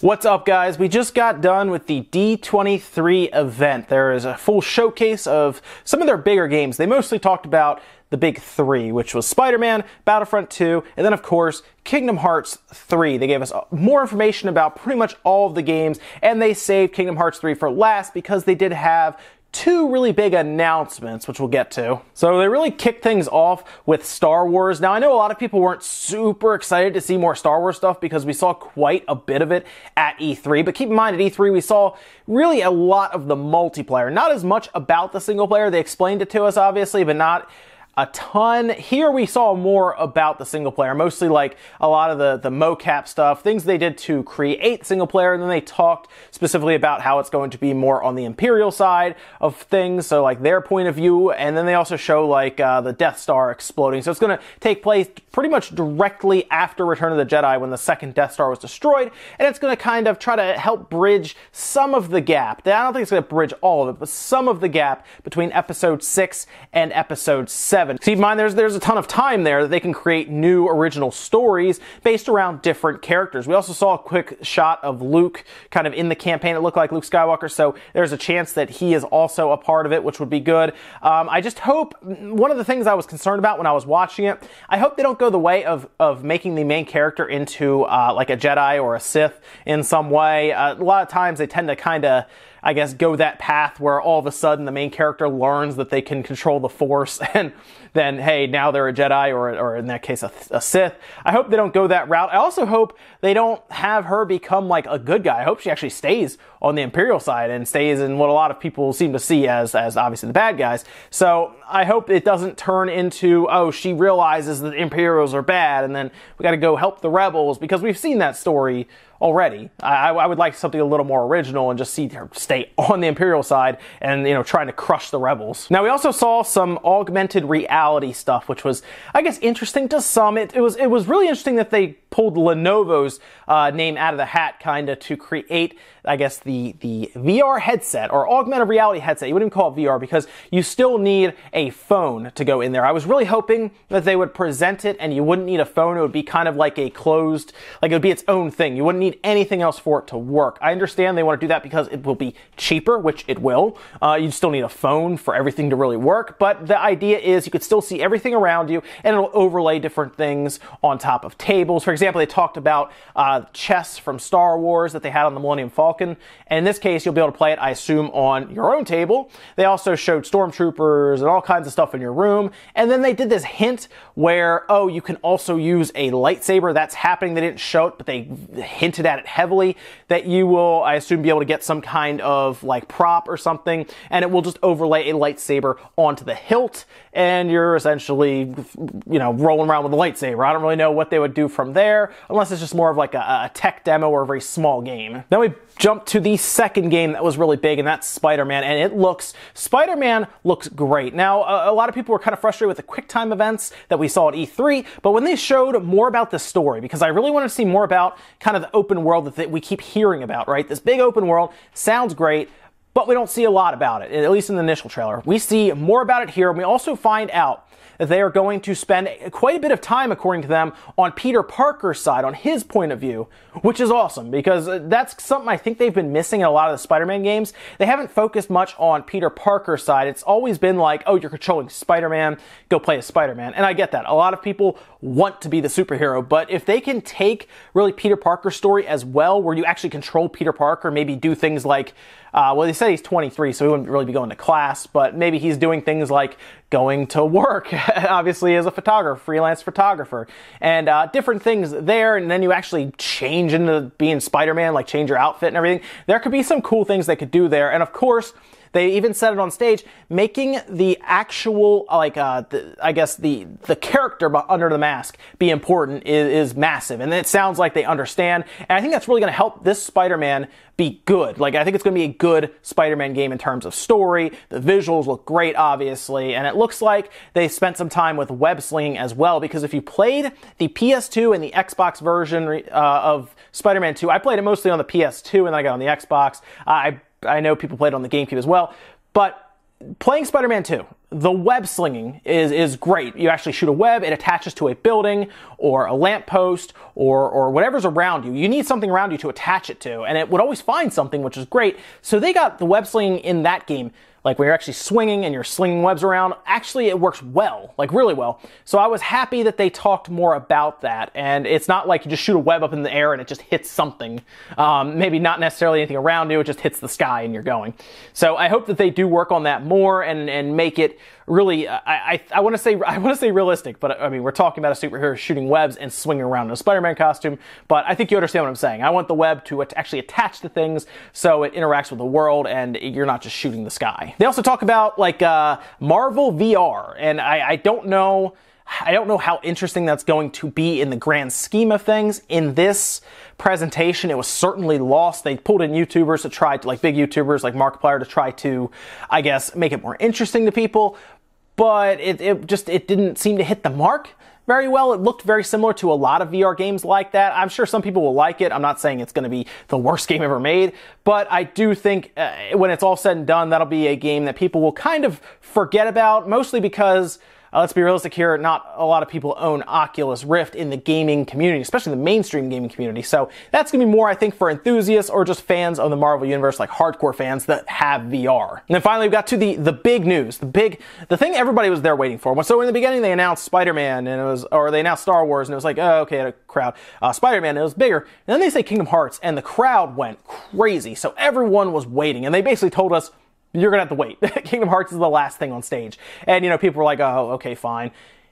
What's up, guys? We just got done with the D23 event. There is a full showcase of some of their bigger games. They mostly talked about the big three, which was Spider-Man, Battlefront 2, and then, of course, Kingdom Hearts 3. They gave us more information about pretty much all of the games, and they saved Kingdom Hearts 3 for last because they did have two really big announcements, which we'll get to. So they really kicked things off with Star Wars. Now, I know a lot of people weren't super excited to see more Star Wars stuff because we saw quite a bit of it at E3, but keep in mind at E3 we saw really a lot of the multiplayer. Not as much about the single player. They explained it to us, obviously, but not a ton. Here we saw more about the single player, mostly like a lot of the mocap stuff, things they did to create single player, and then they talked specifically about how it's going to be more on the Imperial side of things, so like their point of view, and then they also show like the Death Star exploding. So it's going to take place pretty much directly after Return of the Jedi when the second Death Star was destroyed, and it's going to kind of try to help bridge some of the gap. I don't think it's going to bridge all of it, but some of the gap between Episode 6 and Episode 7. Keep in mind, there's a ton of time there that they can create new original stories based around different characters. We also saw a quick shot of Luke kind of in the campaign. It looked like Luke Skywalker, so there's a chance that he is also a part of it, which would be good. I just hope, one of the things I was concerned about when I was watching it, I hope they don't go the way of making the main character into like a Jedi or a Sith in some way. A lot of times they tend to kind of, I guess, go that path where all of a sudden the main character learns that they can control the Force, and then, hey, now they're a Jedi, or in that case, a Sith. I hope they don't go that route. I also hope they don't have her become like a good guy. I hope she actually stays on the Imperial side and stays in what a lot of people seem to see as obviously the bad guys. So I hope it doesn't turn into, oh, she realizes that the Imperials are bad, and then we got to go help the rebels, because we've seen that story already. I would like something a little more original and just see her stay on the Imperial side and, you know, trying to crush the rebels. Now, we also saw some augmented reality stuff, which was, I guess, interesting to some. It was really interesting that they pulled Lenovo's name out of the hat, kind of, to create, I guess, the VR headset, or augmented reality headset. You wouldn't even call it VR because you still need a phone to go in there. I was really hoping that they would present it and you wouldn't need a phone. It would be kind of like a closed, like it would be its own thing. You wouldn't need anything else for it to work. I understand they want to do that because it will be cheaper, which it will. You still need a phone for everything to really work, but the idea is you could still see everything around you, and it'll overlay different things on top of tables. For example, they talked about chess from Star Wars that they had on the Millennium Falcon, and in this case, you'll be able to play it, I assume, on your own table. They also showed stormtroopers and all kinds of stuff in your room, and then they did this hint where, oh, you can also use a lightsaber. That's happening. They didn't show it, but they hinted at it heavily, that you will, I assume, be able to get some kind of like prop or something, and it will just overlay a lightsaber onto the hilt, and you're essentially, you know, rolling around with a lightsaber. I don't really know what they would do from there, unless it's just more of like a tech demo or a very small game. Then we jump to the second game that was really big, and that's Spider-Man, and Spider-Man looks great. Now, a lot of people were kind of frustrated with the QuickTime events that we saw at E3, but when they showed more about the story, because I really wanted to see more about kind of the open world that we keep hearing about, right? This big open world sounds great, but we don't see a lot about it, at least in the initial trailer. We see more about it here, and we also find out that they are going to spend quite a bit of time, according to them, on Peter Parker's side, on his point of view, which is awesome, because that's something I think they've been missing in a lot of the Spider-Man games. They haven't focused much on Peter Parker's side. It's always been like, oh, you're controlling Spider-Man, go play as Spider-Man. And I get that. A lot of people want to be the superhero, but if they can take really Peter Parker's story as well, where you actually control Peter Parker, maybe do things like, well, they said he's 23, so he wouldn't really be going to class, but maybe he's doing things like going to work, obviously, as a photographer, freelance photographer, and different things there, and then you actually change into being Spider-Man, like change your outfit and everything. There could be some cool things they could do there, and of course, they even said it on stage, making the actual, like, I guess the character under the mask be important is massive. And it sounds like they understand. And I think that's really going to help this Spider-Man be good. Like, I think it's going to be a good Spider-Man game in terms of story. The visuals look great, obviously. And it looks like they spent some time with web slinging as well, because if you played the PS2 and the Xbox version of Spider-Man 2, I played it mostly on the PS2 and then I got on the Xbox. I know people played it on the GameCube as well, but playing Spider-Man 2, the web slinging is great. You actually shoot a web, it attaches to a building or a lamppost or whatever's around you. You need something around you to attach it to, and it would always find something, which is great. So they got the web slinging in that game, like when you're actually swinging and you're slinging webs around, actually it works well, like really well. So I was happy that they talked more about that, and it's not like you just shoot a web up in the air and it just hits something. Maybe not necessarily anything around you, it just hits the sky and you're going. So I hope that they do work on that more and make it really, I want to say realistic, but I mean, we're talking about a superhero shooting webs and swinging around in a Spider-Man costume, but I think you understand what I'm saying. I want the web to actually attach to things so it interacts with the world and you're not just shooting the sky. They also talk about like Marvel VR, and I don't know how interesting that's going to be in the grand scheme of things. In this presentation, it was certainly lost. They pulled in YouTubers to try to, like big YouTubers like Markiplier, to try to, I guess, make it more interesting to people, but it didn't seem to hit the mark very well. It looked very similar to a lot of VR games like that. I'm sure some people will like it. I'm not saying it's going to be the worst game ever made, but I do think when it's all said and done, that'll be a game that people will kind of forget about, mostly because let's be realistic here, not a lot of people own Oculus Rift in the gaming community, especially the mainstream gaming community. So that's going to be more, I think, for enthusiasts or just fans of the Marvel Universe, like hardcore fans that have VR. And then finally, we got to the big news, the thing everybody was there waiting for. So in the beginning, they announced Spider-Man, or they announced Star Wars, and it was like, oh, okay, a crowd. Spider-Man, it was bigger. And then they say Kingdom Hearts, and the crowd went crazy. So everyone was waiting, and they basically told us, you're gonna have to wait. Kingdom Hearts is the last thing on stage. And, people were like, oh, okay, fine.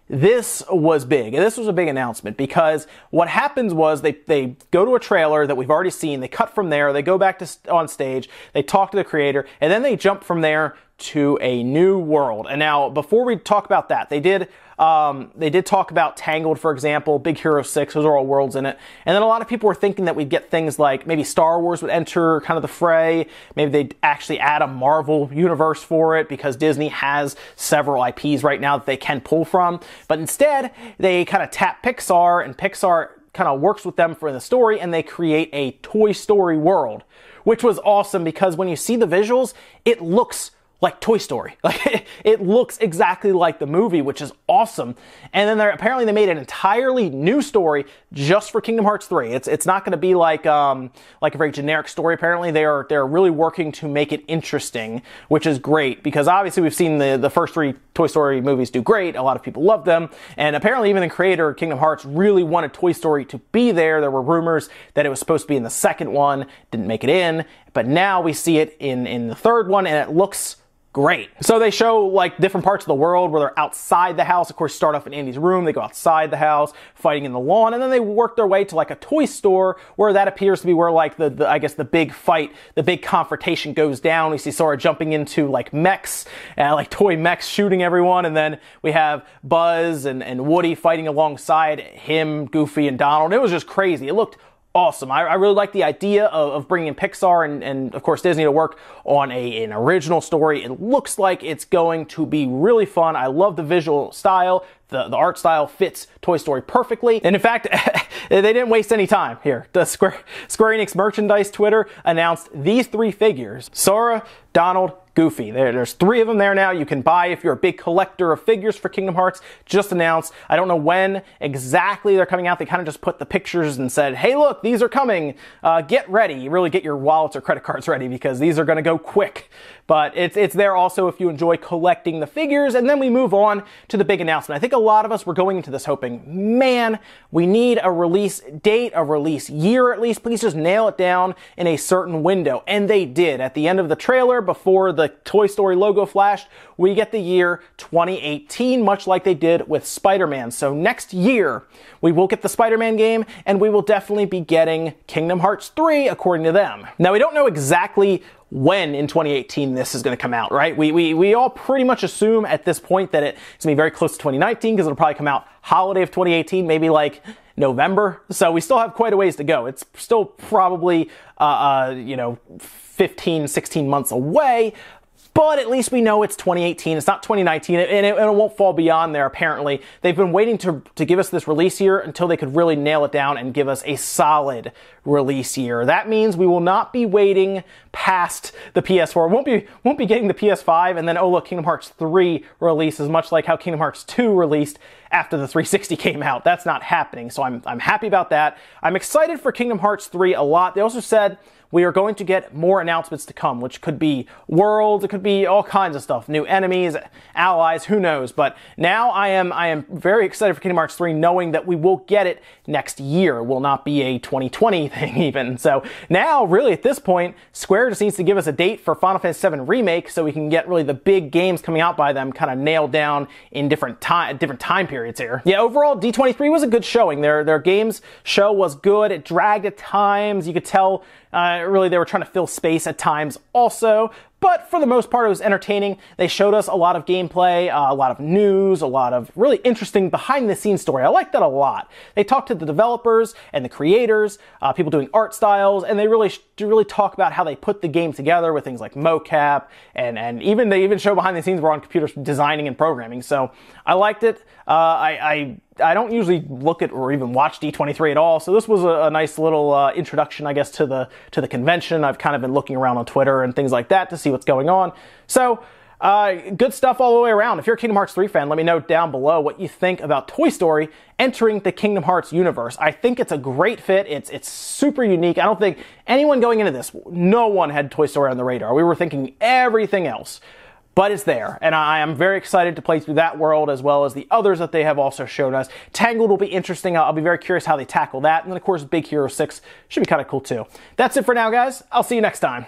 This was big. And this was a big announcement, because what happens was they go to a trailer that we've already seen, they cut from there, they go back to on stage, they talk to the creator, and then they jump from there to a new world. And now, before we talk about that, they did talk about Tangled, for example, Big Hero 6, those are all worlds in it. And then a lot of people were thinking that we'd get things like maybe Star Wars would enter kind of the fray, maybe they'd actually add a Marvel universe for it, because Disney has several IPs right now that they can pull from. But instead, they kind of tap Pixar, and Pixar kind of works with them for the story, and they create a Toy Story world, which was awesome, because when you see the visuals, it looks like Toy Story. Like, it looks exactly like the movie, which is awesome. And then apparently they made an entirely new story just for Kingdom Hearts 3. It's not going to be like a very generic story. Apparently they're really working to make it interesting, which is great, because obviously we've seen the first 3 Toy Story movies do great. A lot of people love them. And apparently even the creator of Kingdom Hearts really wanted Toy Story to be there. There were rumors that it was supposed to be in the second one, didn't make it in, but now we see it in the third one, and it looks great. So they show like different parts of the world where they're outside the house. Of course, start off in Andy's room, they go outside the house, fighting in the lawn, and then they work their way to like a toy store, where that appears to be where like I guess the big fight, the big confrontation goes down. We see Sora jumping into like mechs, like toy mechs, shooting everyone, and then we have Buzz and Woody fighting alongside him, Goofy, and Donald. It was just crazy. It looked awesome. I really like the idea of bringing in Pixar and of course Disney to work on an original story. It looks like it's going to be really fun. I love the visual style. The art style fits Toy Story perfectly. And in fact, they didn't waste any time here. The Square Enix merchandise Twitter announced these 3 figures: Sora, Donald, Goofy. There's 3 of them there now. You can buy if you're a big collector of figures for Kingdom Hearts. Just announced. I don't know when exactly they're coming out. They kind of just put the pictures and said, hey, look, these are coming. Get ready. Really get your wallets or credit cards ready, because these are going to go quick. But it's there also if you enjoy collecting the figures. And then we move on to the big announcement. I think a lot of us were going into this hoping, man, we need a release date, a release year at least. Please just nail it down in a certain window. And they did. At the end of the trailer, before the Toy Story logo flashed, we get the year 2018, much like they did with Spider-Man. So next year, we will get the Spider-Man game, and we will definitely be getting Kingdom Hearts 3, according to them. Now, we don't know exactly when in 2018 this is going to come out, right? We all pretty much assume at this point that it's going to be very close to 2019, because it'll probably come out holiday of 2018, maybe like November. So we still have quite a ways to go. It's still probably, 15, 16 months away. but at least we know it's 2018. It's not 2019, and it won't fall beyond there, apparently. They've been waiting to give us this release year until they could really nail it down and give us a solid release year. That means we will not be waiting past the PS4. Won't be getting the PS5, and then, oh look, Kingdom Hearts 3 releases, much like how Kingdom Hearts 2 released after the 360 came out. That's not happening, so I'm happy about that. I'm excited for Kingdom Hearts 3 a lot. They also said we are going to get more announcements to come, which could be worlds, it could be all kinds of stuff, new enemies, allies, who knows. But now I am very excited for Kingdom Hearts 3, knowing that we will get it next year. It will not be a 2020 thing even. So now, really at this point, Square just needs to give us a date for Final Fantasy VII Remake so we can get really the big games coming out by them kind of nailed down in different time periods here. Yeah, overall, D23 was a good showing. Their games show was good. It dragged at times. You could tell really they were trying to fill space at times also, but for the most part it was entertaining. They showed us a lot of gameplay, a lot of news, a lot of really interesting behind the scenes story. I like that a lot. They talked to the developers and the creators, people doing art styles, and they really talk about how they put the game together with things like mocap, and they even show behind the scenes we're on computers designing and programming. So I liked it. I don't usually look at or even watch D23 at all, so this was a nice little introduction, I guess, to the convention. I've kind of been looking around on Twitter and things like that to see what's going on. So, good stuff all the way around. If you're a Kingdom Hearts 3 fan, let me know down below what you think about Toy Story entering the Kingdom Hearts universe. I think it's a great fit. It's super unique. I don't think anyone going into this, no one had Toy Story on the radar. We were thinking everything else. But it's there, and I am very excited to play through that world as well as the others that they have also shown us. Tangled will be interesting. I'll be very curious how they tackle that. And then, of course, Big Hero 6 should be kind of cool too. That's it for now, guys. I'll see you next time.